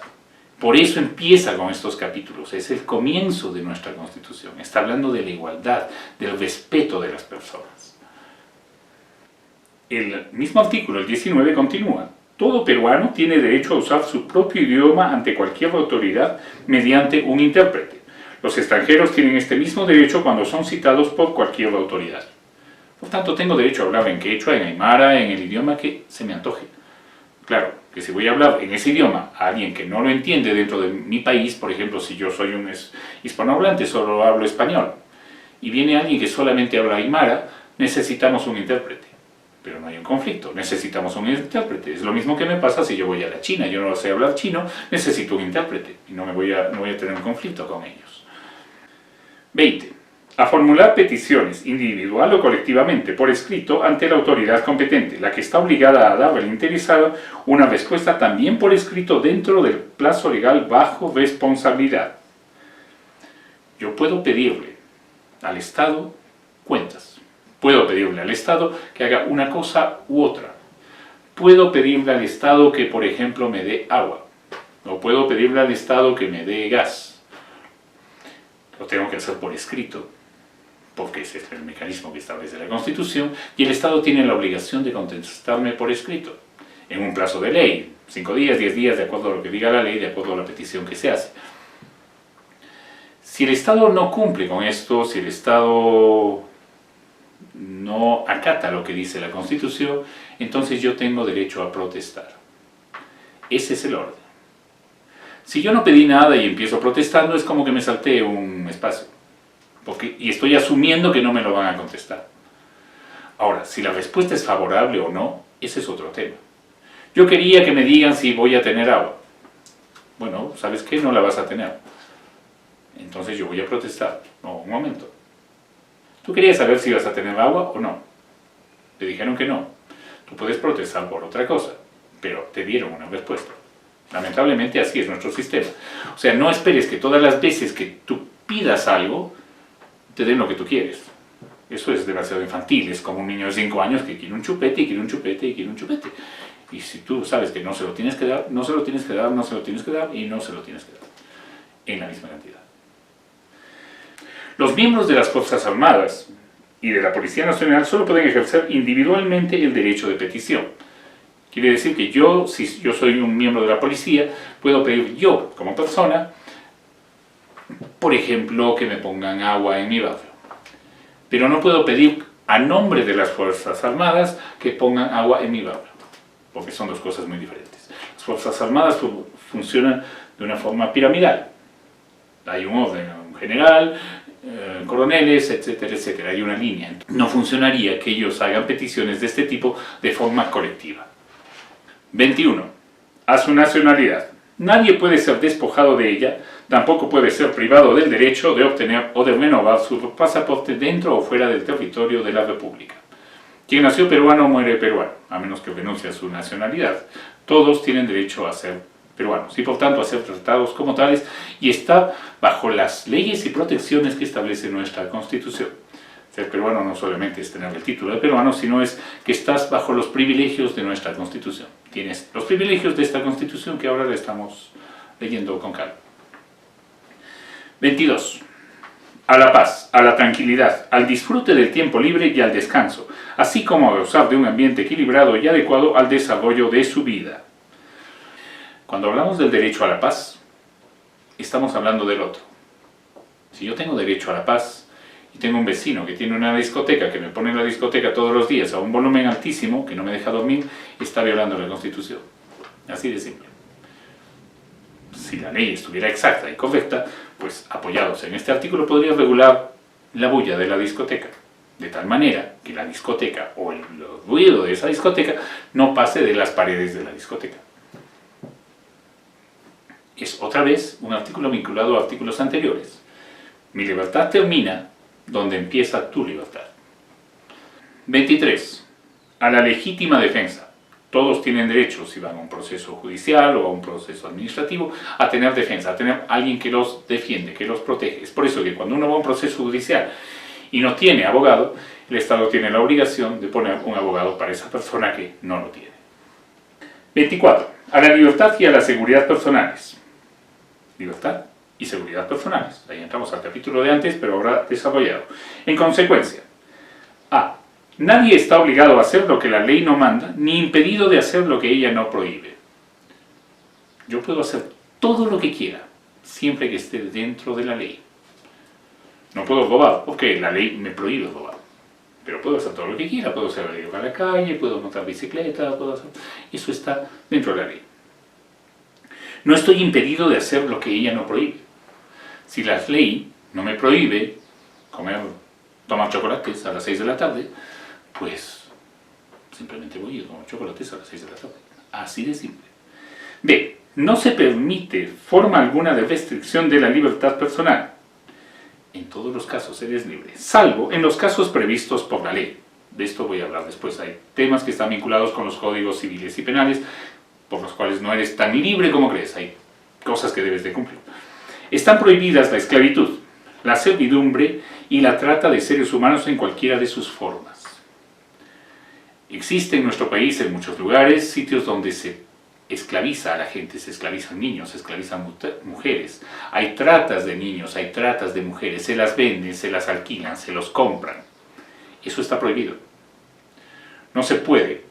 Por eso empieza con estos capítulos. Es el comienzo de nuestra Constitución. Está hablando de la igualdad, del respeto de las personas. El mismo artículo, el 19, continúa. Todo peruano tiene derecho a usar su propio idioma ante cualquier autoridad mediante un intérprete. Los extranjeros tienen este mismo derecho cuando son citados por cualquier autoridad. Por tanto, tengo derecho a hablar en quechua, en aymara, en el idioma que se me antoje. Claro, que si voy a hablar en ese idioma a alguien que no lo entiende dentro de mi país, por ejemplo, si yo soy un hispanohablante, solo hablo español, y viene alguien que solamente habla aymara, necesitamos un intérprete. Pero no hay un conflicto, necesitamos un intérprete. Es lo mismo que me pasa si yo voy a la China, yo no sé hablar chino, necesito un intérprete y no voy a tener un conflicto con ellos. 20. A formular peticiones, individual o colectivamente, por escrito ante la autoridad competente, la que está obligada a dar al interesado una respuesta también por escrito dentro del plazo legal bajo responsabilidad. Yo puedo pedirle al Estado cuentas. Puedo pedirle al Estado que haga una cosa u otra. Puedo pedirle al Estado que, por ejemplo, me dé agua. O puedo pedirle al Estado que me dé gas. Lo tengo que hacer por escrito, porque ese es el mecanismo que establece la Constitución, y el Estado tiene la obligación de contestarme por escrito, en un plazo de ley, 5 días, 10 días, de acuerdo a lo que diga la ley, de acuerdo a la petición que se hace. Si el Estado no cumple con esto, si el Estado no acata lo que dice la Constitución, entonces yo tengo derecho a protestar. Ese es el orden. Si yo no pedí nada y empiezo protestando, es como que me salté un espacio. Y estoy asumiendo que no me lo van a contestar. Ahora, si la respuesta es favorable o no, ese es otro tema. Yo quería que me digan si voy a tener agua. Bueno, ¿sabes qué? No la vas a tener. Entonces yo voy a protestar. No, un momento. ¿Tú querías saber si vas a tener agua o no? Te dijeron que no. Tú puedes protestar por otra cosa, pero te dieron una respuesta. Lamentablemente así es nuestro sistema. O sea, no esperes que todas las veces que tú pidas algo, te den lo que tú quieres. Eso es demasiado infantil. Es como un niño de 5 años que quiere un chupete y quiere un chupete y quiere un chupete. Y si tú sabes que no se lo tienes que dar, no se lo tienes que dar, no se lo tienes que dar y no se lo tienes que dar. En la misma cantidad. Los miembros de las Fuerzas Armadas y de la Policía Nacional solo pueden ejercer individualmente el derecho de petición. Quiere decir que yo, si yo soy un miembro de la policía, puedo pedir yo, como persona, por ejemplo, que me pongan agua en mi barrio. Pero no puedo pedir a nombre de las Fuerzas Armadas que pongan agua en mi barrio, porque son dos cosas muy diferentes. Las Fuerzas Armadas funcionan de una forma piramidal. Hay un orden, un general, coroneles, etcétera, etcétera. Hay una línea. No funcionaría que ellos hagan peticiones de este tipo de forma colectiva. 21. A su nacionalidad. Nadie puede ser despojado de ella, tampoco puede ser privado del derecho de obtener o de renovar su pasaporte dentro o fuera del territorio de la República. Quien nació peruano muere peruano, a menos que renuncie a su nacionalidad. Todos tienen derecho a ser peruanos y por tanto a ser tratados como tales y está bajo las leyes y protecciones que establece nuestra Constitución. Ser peruano no solamente es tener el título de peruano, sino es que estás bajo los privilegios de nuestra Constitución. Tienes los privilegios de esta Constitución que ahora le estamos leyendo con calma. 22. A la paz, a la tranquilidad, al disfrute del tiempo libre y al descanso, así como a gozar de un ambiente equilibrado y adecuado al desarrollo de su vida. Cuando hablamos del derecho a la paz, estamos hablando del otro. Si yo tengo derecho a la paz, y tengo un vecino que tiene una discoteca, que me pone en la discoteca todos los días a un volumen altísimo, que no me deja dormir, está violando la Constitución. Así de simple. Si la ley estuviera exacta y correcta, pues apoyados en este artículo podría regular la bulla de la discoteca, de tal manera que la discoteca o el ruido de esa discoteca no pase de las paredes de la discoteca. Es otra vez un artículo vinculado a artículos anteriores. Mi libertad termina donde empieza tu libertad. 23. A la legítima defensa. Todos tienen derecho, si van a un proceso judicial o a un proceso administrativo, a tener defensa, a tener alguien que los defiende, que los protege. Es por eso que cuando uno va a un proceso judicial y no tiene abogado, el Estado tiene la obligación de poner un abogado para esa persona que no lo tiene. 24. A la libertad y a la seguridad personales. Libertad y seguridad personales. Ahí entramos al capítulo de antes, pero ahora desarrollado. En consecuencia, A. Nadie está obligado a hacer lo que la ley no manda, ni impedido de hacer lo que ella no prohíbe. Yo puedo hacer todo lo que quiera, siempre que esté dentro de la ley. No puedo robar, porque la ley me prohíbe robar. Pero puedo hacer todo lo que quiera, puedo salir a la calle, puedo montar bicicleta, puedo hacer... Eso está dentro de la ley. No estoy impedido de hacer lo que ella no prohíbe. Si la ley no me prohíbe tomar chocolates a las 6 de la tarde, pues simplemente voy y tomo chocolates a las 6 de la tarde. Así de simple. B. No se permite forma alguna de restricción de la libertad personal. En todos los casos eres libre, salvo en los casos previstos por la ley. De esto voy a hablar después. Hay temas que están vinculados con los códigos civiles y penales, por los cuales no eres tan libre como crees. Hay cosas que debes de cumplir. Están prohibidas la esclavitud, la servidumbre y la trata de seres humanos en cualquiera de sus formas. Existe en nuestro país, en muchos lugares, sitios donde se esclaviza a la gente, se esclavizan niños, se esclavizan mujeres. Hay tratas de niños, hay tratas de mujeres, se las venden, se las alquilan, se los compran. Eso está prohibido. No se puede,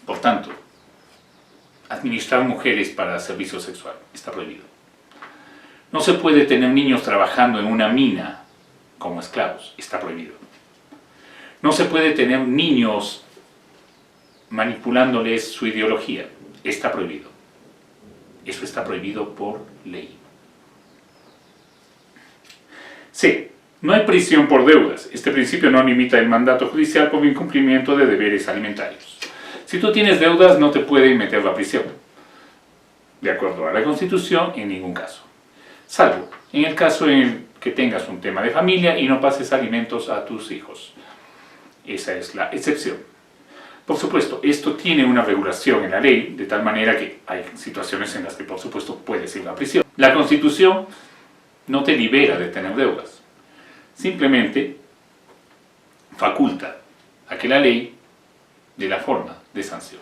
por tanto, administrar mujeres para servicio sexual. Está prohibido. No se puede tener niños trabajando en una mina como esclavos. Está prohibido. No se puede tener niños manipulándoles su ideología. Está prohibido. Eso está prohibido por ley. C. No hay prisión por deudas. Este principio no limita el mandato judicial por incumplimiento de deberes alimentarios. Si tú tienes deudas, no te pueden meter a prisión. De acuerdo a la Constitución, en ningún caso. Salvo en el caso en el que tengas un tema de familia y no pases alimentos a tus hijos. Esa es la excepción. Por supuesto, esto tiene una regulación en la ley, de tal manera que hay situaciones en las que, por supuesto, puedes ir a prisión. La Constitución no te libera de tener deudas. Simplemente faculta a que la ley dé la forma de sanción.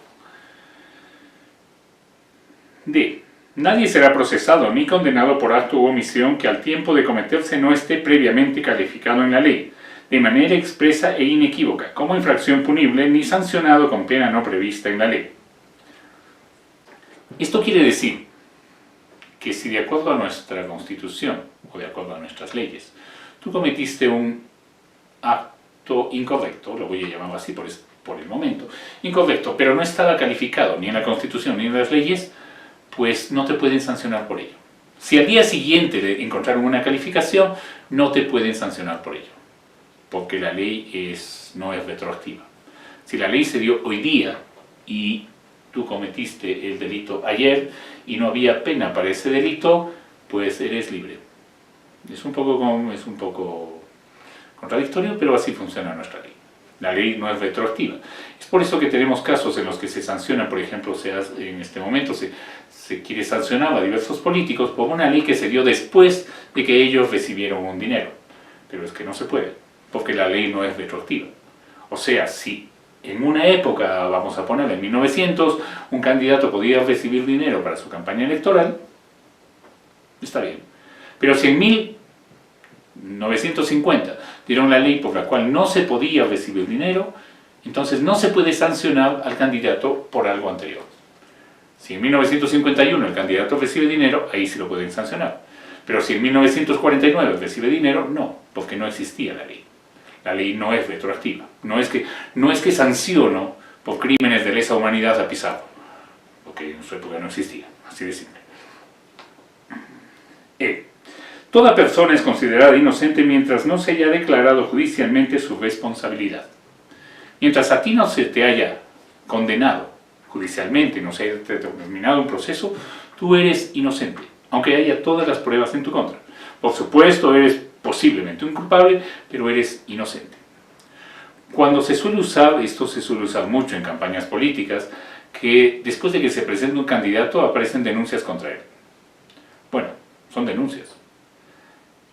D. Nadie será procesado ni condenado por acto u omisión que al tiempo de cometerse no esté previamente calificado en la ley, de manera expresa e inequívoca, como infracción punible, ni sancionado con pena no prevista en la ley. Esto quiere decir que si de acuerdo a nuestra Constitución, o de acuerdo a nuestras leyes, tú cometiste un acto incorrecto, lo voy a llamar así por el momento, incorrecto, pero no estaba calificado ni en la Constitución ni en las leyes, pues no te pueden sancionar por ello. Si al día siguiente encontraron una calificación, no te pueden sancionar por ello, porque la ley no es retroactiva. Si la ley se dio hoy día y tú cometiste el delito ayer y no había pena para ese delito, pues eres libre. Es un poco contradictorio, pero así funciona nuestra ley. La ley no es retroactiva. Es por eso que tenemos casos en los que se sanciona, por ejemplo, en este momento se quiere sancionar a diversos políticos por una ley que se dio después de que ellos recibieron un dinero. Pero es que no se puede, porque la ley no es retroactiva. O sea, si en una época, vamos a poner en 1900, un candidato podía recibir dinero para su campaña electoral, está bien. Pero si en 1950 dieron la ley por la cual no se podía recibir dinero, entonces no se puede sancionar al candidato por algo anterior. Si en 1951 el candidato recibe dinero, ahí sí lo pueden sancionar. Pero si en 1949 recibe dinero, no, porque no existía la ley. La ley no es retroactiva. No es que sanciono por crímenes de lesa humanidad a Pizarro, porque en su época no existía, así de simple. Toda persona es considerada inocente mientras no se haya declarado judicialmente su responsabilidad. Mientras a ti no se te haya condenado judicialmente, no se haya terminado un proceso, tú eres inocente, aunque haya todas las pruebas en tu contra. Por supuesto, eres posiblemente un culpable, pero eres inocente. Cuando se suele usar, esto se suele usar mucho en campañas políticas, que después de que se presente un candidato aparecen denuncias contra él. Bueno, son denuncias.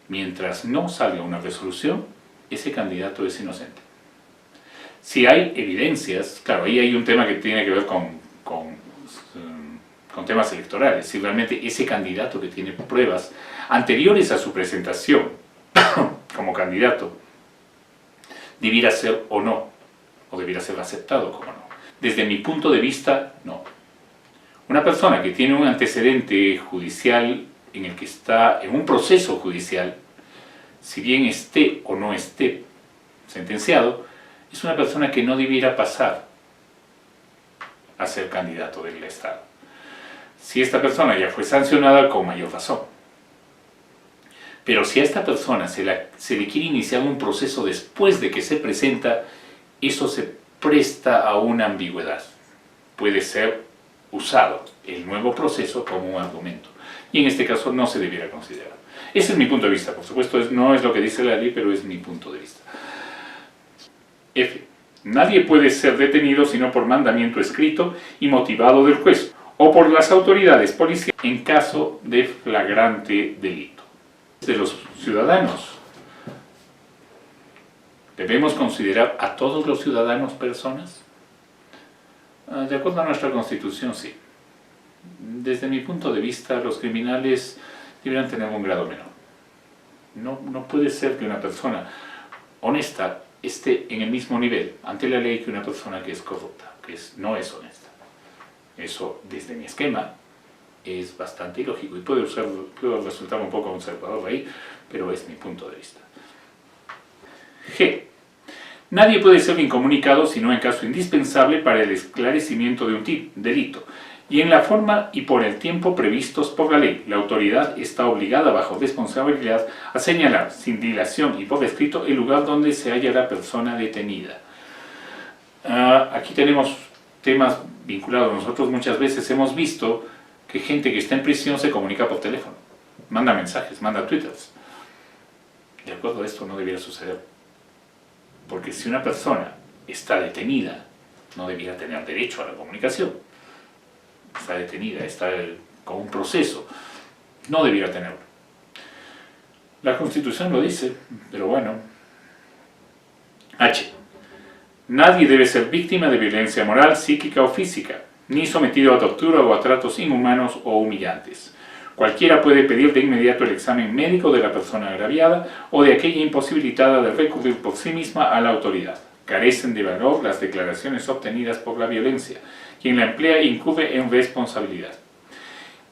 Mientras no salga una resolución, ese candidato es inocente. Si hay evidencias, claro, ahí hay un tema que tiene que ver con temas electorales. Si realmente ese candidato que tiene pruebas anteriores a su presentación como candidato debiera ser o no, o debiera ser aceptado como no. Desde mi punto de vista, no. Una persona que tiene un antecedente judicial en el que está en un proceso judicial, si bien esté o no esté sentenciado, es una persona que no debiera pasar a ser candidato del Estado. Si esta persona ya fue sancionada, con mayor razón. Pero si a esta persona se le quiere iniciar un proceso después de que se presenta, eso se presta a una ambigüedad. Puede ser usado el nuevo proceso como un argumento. Y en este caso no se debiera considerar. Ese es mi punto de vista. Por supuesto, no es lo que dice la ley, pero es mi punto de vista. F. Nadie puede ser detenido sino por mandamiento escrito y motivado del juez o por las autoridades policiales en caso de flagrante delito. De los ciudadanos. ¿Debemos considerar a todos los ciudadanos personas? De acuerdo a nuestra Constitución, sí. Desde mi punto de vista, los criminales deberían tener un grado menor. No puede ser que una persona honesta esté en el mismo nivel ante la ley que una persona que es corrupta, no es honesta. Eso, desde mi esquema, es bastante ilógico y puede resultar un poco conservador ahí, pero es mi punto de vista. G. Nadie puede ser incomunicado sino en caso indispensable para el esclarecimiento de un delito, y en la forma y por el tiempo previstos por la ley. La autoridad está obligada bajo responsabilidad a señalar, sin dilación y por escrito, el lugar donde se halla la persona detenida. Aquí tenemos temas vinculados. Nosotros muchas veces hemos visto que gente que está en prisión se comunica por teléfono, manda mensajes, manda twitters. De acuerdo, esto no debiera suceder. Porque si una persona está detenida, no debiera tener derecho a la comunicación. Está detenida, está con un proceso, no debiera tenerlo. La Constitución lo dice, pero bueno. H. Nadie debe ser víctima de violencia moral, psíquica o física, ni sometido a tortura o a tratos inhumanos o humillantes. Cualquiera puede pedir de inmediato el examen médico de la persona agraviada o de aquella imposibilitada de recurrir por sí misma a la autoridad. Carecen de valor las declaraciones obtenidas por la violencia. Quien la emplea incurre en responsabilidad.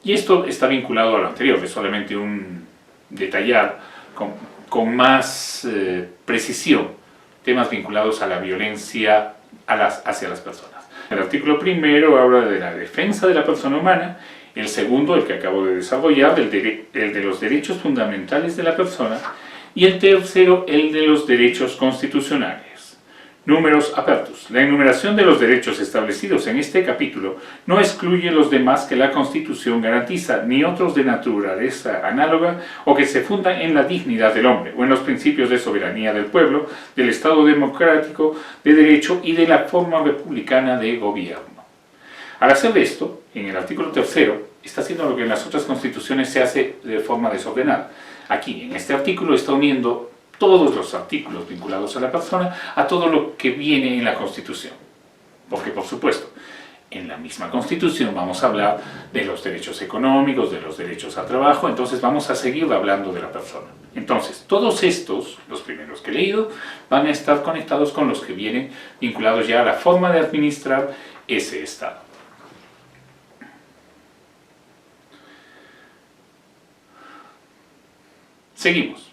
Y esto está vinculado a lo anterior, es solamente un detallar con más precisión temas vinculados a la violencia hacia las personas. El artículo primero habla de la defensa de la persona humana, el segundo, el que acabo de desarrollar, el de los derechos fundamentales de la persona, y el tercero, el de los derechos constitucionales. Números apertus. La enumeración de los derechos establecidos en este capítulo no excluye los demás que la Constitución garantiza, ni otros de naturaleza análoga o que se fundan en la dignidad del hombre o en los principios de soberanía del pueblo, del Estado democrático de derecho y de la forma republicana de gobierno. Al hacer esto, en el artículo 3, está haciendo lo que en las otras constituciones se hace de forma desordenada. Aquí, en este artículo, está uniendo todos los artículos vinculados a la persona a todo lo que viene en la Constitución. Porque, por supuesto, en la misma Constitución vamos a hablar de los derechos económicos, de los derechos al trabajo, entonces vamos a seguir hablando de la persona. Entonces, todos estos, los primeros que he leído, van a estar conectados con los que vienen vinculados ya a la forma de administrar ese Estado. Seguimos.